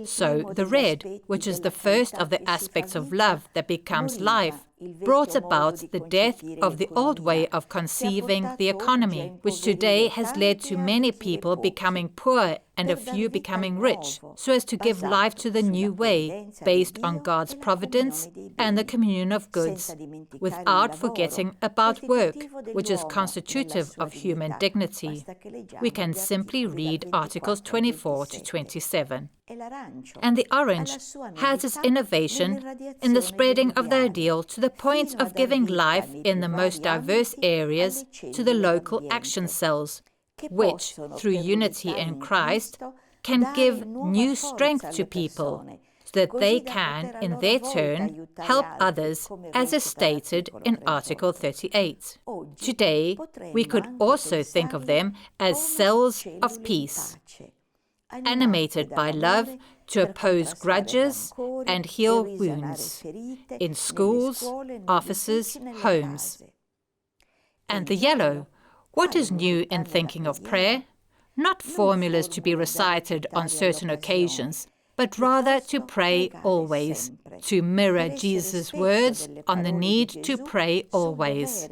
So the red, which is the first of the aspects of love that becomes life, brought about the death of the old way of conceiving the economy, which today has led to many people becoming poor and a few becoming rich, so as to give life to the new way, based on God's providence and the communion of goods, without forgetting about work, which is constitutive of human dignity. We can simply read Articles 24 to 27. And the orange has its innovation in the spreading of the ideal to the point of giving life in the most diverse areas to the local action cells, which, through unity in Christ, can give new strength to people, so that they can, in their turn, help others, as is stated in Article 38. Today, we could also think of them as cells of peace, animated by love to oppose grudges and heal wounds in schools, offices, homes. And the yellow, what is new in thinking of prayer? Not formulas to be recited on certain occasions, but rather to pray always, to mirror Jesus' words on the need to pray always,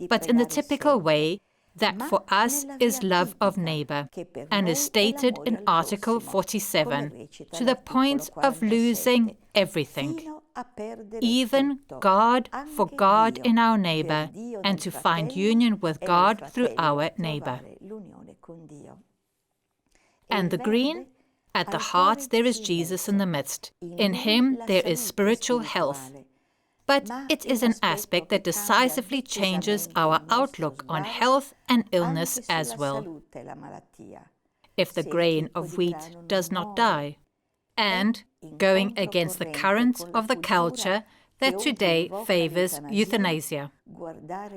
but in the typical way that for us is love of neighbor, and is stated in Article 47, to the point of losing everything, even God for God in our neighbor, and to find union with God through our neighbor. And the green? At the heart there is Jesus in the midst. In him there is spiritual health. But it is an aspect that decisively changes our outlook on health and illness as well, if the grain of wheat does not die, and going against the current of the culture that today favors euthanasia,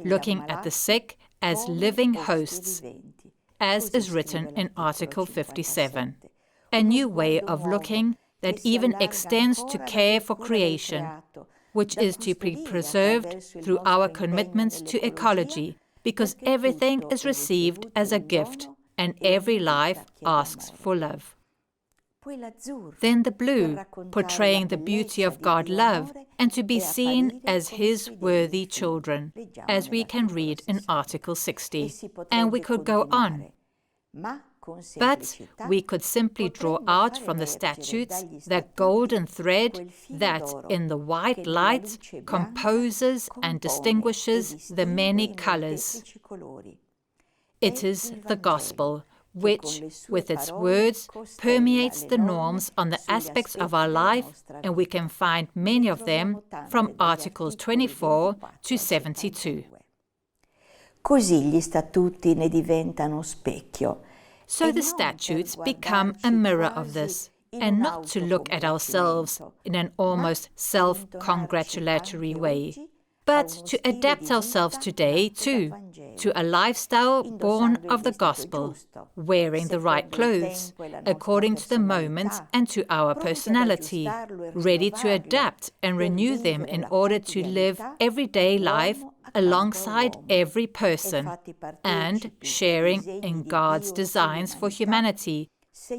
looking at the sick as living hosts, as is written in Article 57, a new way of looking that even extends to care for creation, which is to be preserved through our commitments to ecology, because everything is received as a gift and every life asks for love. Then the blue, portraying the beauty of God's love and to be seen as his worthy children, as we can read in Article 60. And we could go on. But we could simply draw out from the statutes that golden thread that, in the white light, composes and distinguishes the many colors. It is the gospel, which, with its words, permeates the norms on the aspects of our life, and we can find many of them from Articles 24 to 72. Così gli statuti ne diventano specchio. So the statutes become a mirror of this, and not to look at ourselves in an almost self-congratulatory way, but to adapt ourselves today, too, to a lifestyle born of the gospel, wearing the right clothes, according to the moment and to our personality, ready to adapt and renew them in order to live everyday life alongside every person, and sharing in God's designs for humanity,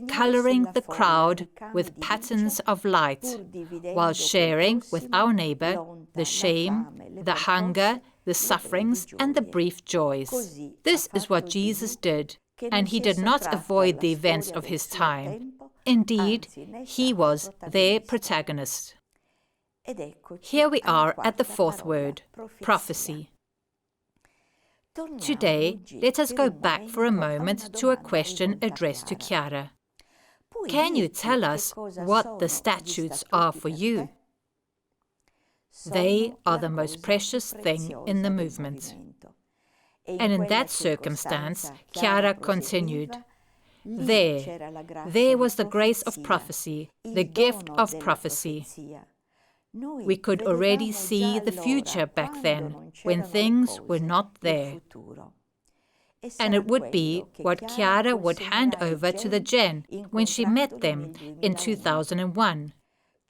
coloring the crowd with patterns of light, while sharing with our neighbor the shame, the hunger, the sufferings, and the brief joys. This is what Jesus did, and he did not avoid the events of his time. Indeed, he was their protagonist. Here we are at the fourth word, prophecy. Today, let us go back for a moment to a question addressed to Chiara. Can you tell us what the statutes are for you? They are the most precious thing in the movement. And in that circumstance, Chiara continued, There was the grace of prophecy, the gift of prophecy. We could already see the future back then, when things were not there. And it would be what Chiara would hand over to the Gen when she met them in 2001.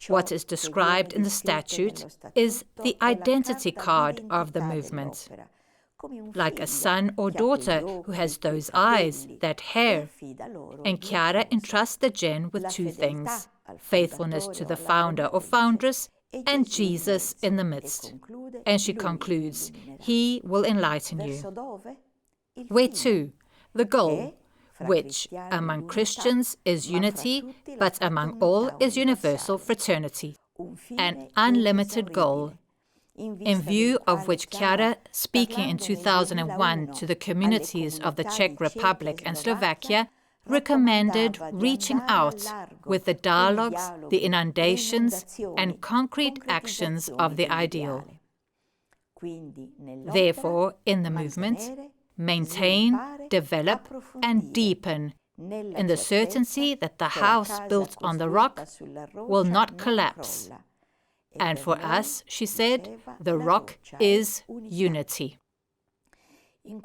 What is described in the statute is the identity card of the movement. Like a son or daughter who has those eyes, that hair. And Chiara entrusts the Gen with two things, faithfulness to the founder or foundress, and Jesus in the midst. And she concludes, He will enlighten you. Where to? The goal, which among Christians is unity, but among all is universal fraternity. An unlimited goal, in view of which Chiara, speaking in 2001 to the communities of the Czech Republic and Slovakia, recommended reaching out with the dialogues, the inundations, and concrete actions of the ideal. Therefore, in the movement, maintain, develop, and deepen in the certainty that the house built on the rock will not collapse. And for us, she said, the rock is unity.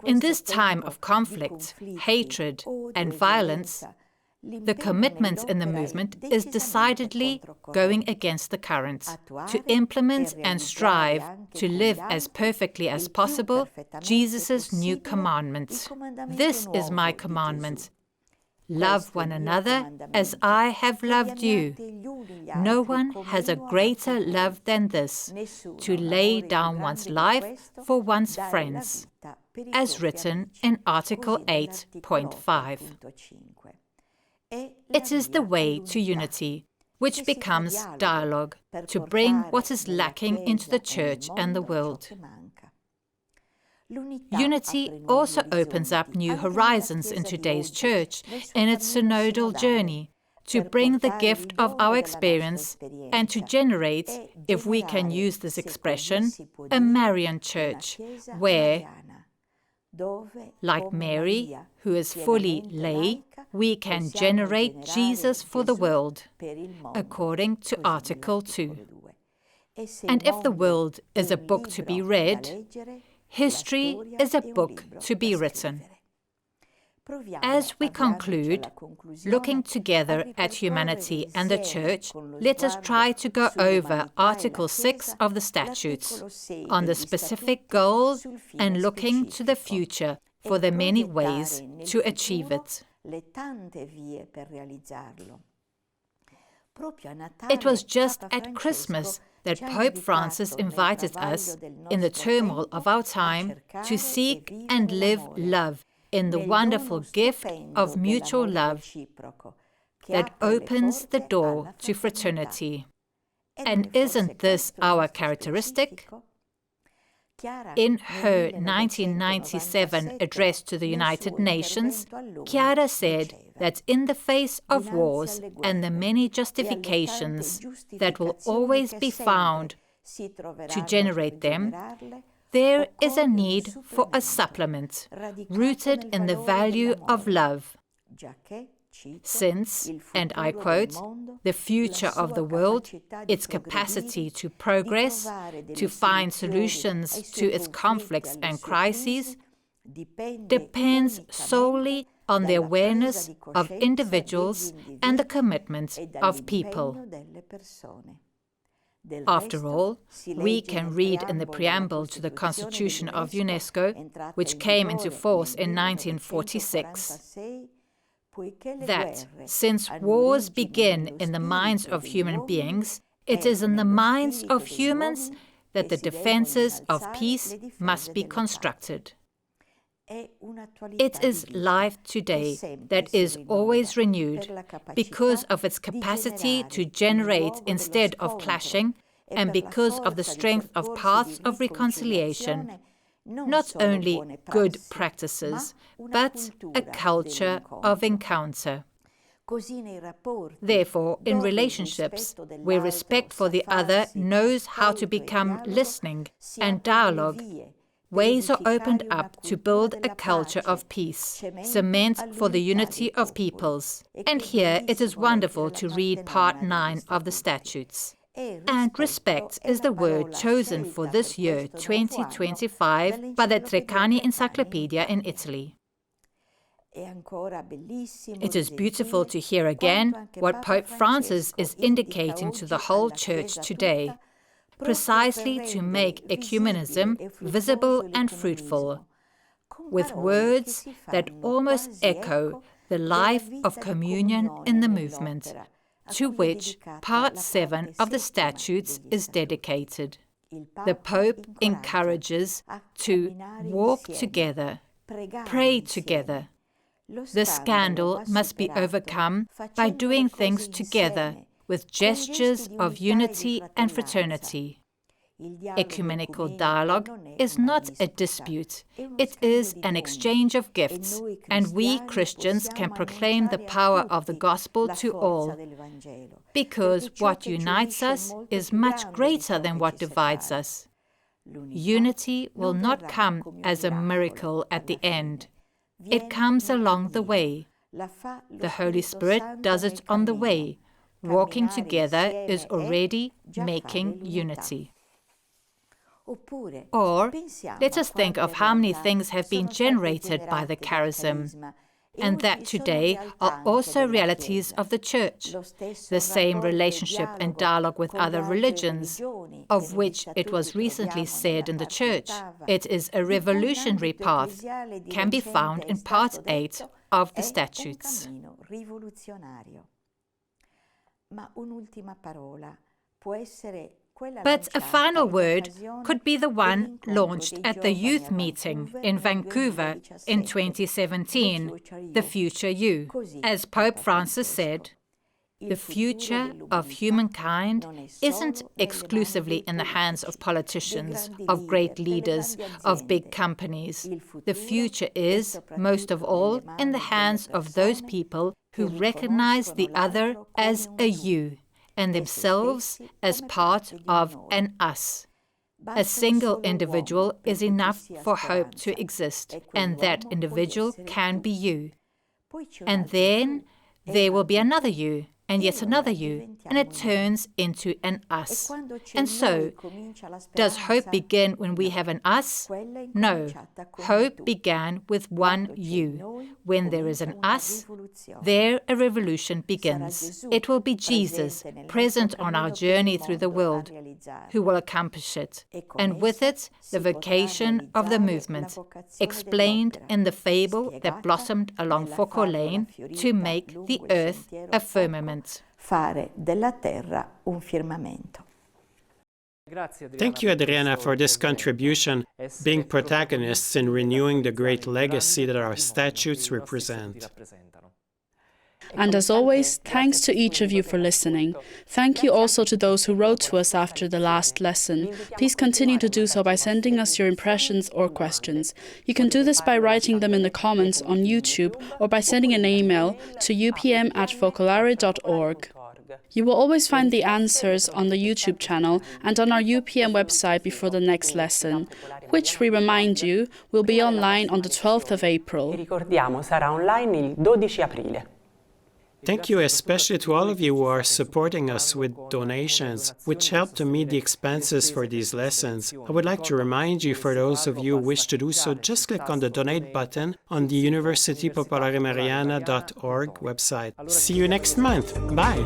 In this time of conflict, hatred, and violence, the commitment in the movement is decidedly going against the current, to implement and strive to live as perfectly as possible Jesus' new commandment. This is my commandment. Love one another as I have loved you. No one has a greater love than this, to lay down one's life for one's friends, as written in Article 8.5. It is the way to unity, which becomes dialogue, to bring what is lacking into the Church and the world. Unity also opens up new horizons in today's Church in its synodal journey, to bring the gift of our experience and to generate, if we can use this expression, a Marian Church, where, like Mary, who is fully lay, we can generate Jesus for the world, according to Article 2. And if the world is a book to be read, history is a book to be written. As we conclude, looking together at humanity and the Church, let us try to go over Article 6 of the Statutes, on the specific goal and looking to the future for the many ways to achieve it. It was just at Christmas that Pope Francis invited us, in the turmoil of our time, to seek and live love in the wonderful gift of mutual love that opens the door to fraternity. And isn't this our characteristic? In her 1997 address to the United Nations, Chiara said that in the face of wars and the many justifications that will always be found to generate them, there is a need for a supplement rooted in the value of love. Since, and I quote, the future of the world, its capacity to progress, to find solutions to its conflicts and crises, depends solely on the awareness of individuals and the commitment of people. After all, we can read in the preamble to the Constitution of UNESCO, which came into force in 1946, that since wars begin in the minds of human beings, it is in the minds of humans that the defenses of peace must be constructed. It is life today that is always renewed because of its capacity to generate instead of clashing, and because of the strength of paths of reconciliation, not only good practices, but a culture of encounter. Therefore, in relationships where respect for the other knows how to become listening and dialogue, ways are opened up to build a culture of peace, cement for the unity of peoples. And here it is wonderful to read part 9 of the Statutes. And respect is the word chosen for this year, 2025, by the Treccani Encyclopedia in Italy. It is beautiful to hear again what Pope Francis is indicating to the whole Church today, precisely to make ecumenism visible and fruitful, with words that almost echo the life of communion in the movement, to which Part 7 of the Statutes is dedicated. The Pope encourages to walk together, pray together. The scandal must be overcome by doing things together, with gestures of unity and fraternity. Ecumenical dialogue is not a dispute, it is an exchange of gifts, and we Christians can proclaim the power of the gospel to all, because what unites us is much greater than what divides us. Unity will not come as a miracle at the end. It comes along the way. The Holy Spirit does it on the way. Walking together is already making unity. Or let us think of how many things have been generated by the charism, and that today are also realities of the Church, the same relationship and dialogue with other religions, of which it was recently said in the Church, it is a revolutionary path, can be found in Part 8 of the Statutes. But a final word could be the one launched at the youth meeting in Vancouver in 2017, the future you. As Pope Francis said, the future of humankind isn't exclusively in the hands of politicians, of great leaders, of big companies. The future is, most of all, in the hands of those people who recognize the other as a you, and themselves as part of an us. A single individual is enough for hope to exist, and that individual can be you. And then there will be another you, and yet another you, and it turns into an us. And so, does hope begin when we have an us? No. Hope began with one you. When there is an us, there a revolution begins. It will be Jesus, present on our journey through the world, who will accomplish it, and with it, the vocation of the movement, explained in the fable that blossomed along Foucault Lane, to make the earth a firmament. Fare della terra un firmamento. Thank you, Adriana, for this contribution, being protagonists in renewing the great legacy that our statutes represent. And as always, thanks to each of you for listening. Thank you also to those who wrote to us after the last lesson. Please continue to do so by sending us your impressions or questions. You can do this by writing them in the comments on YouTube or by sending an email to upm@focolare.org. You will always find the answers on the YouTube channel and on our UPM website before the next lesson, which, we remind you, will be online on the 12th of April. Ricordiamo, sarà online il 12 aprile. Thank you especially to all of you who are supporting us with donations, which help to meet the expenses for these lessons. I would like to remind you, for those of you who wish to do so, just click on the donate button on the universitypopolaremariana.org website. See you next month. Bye!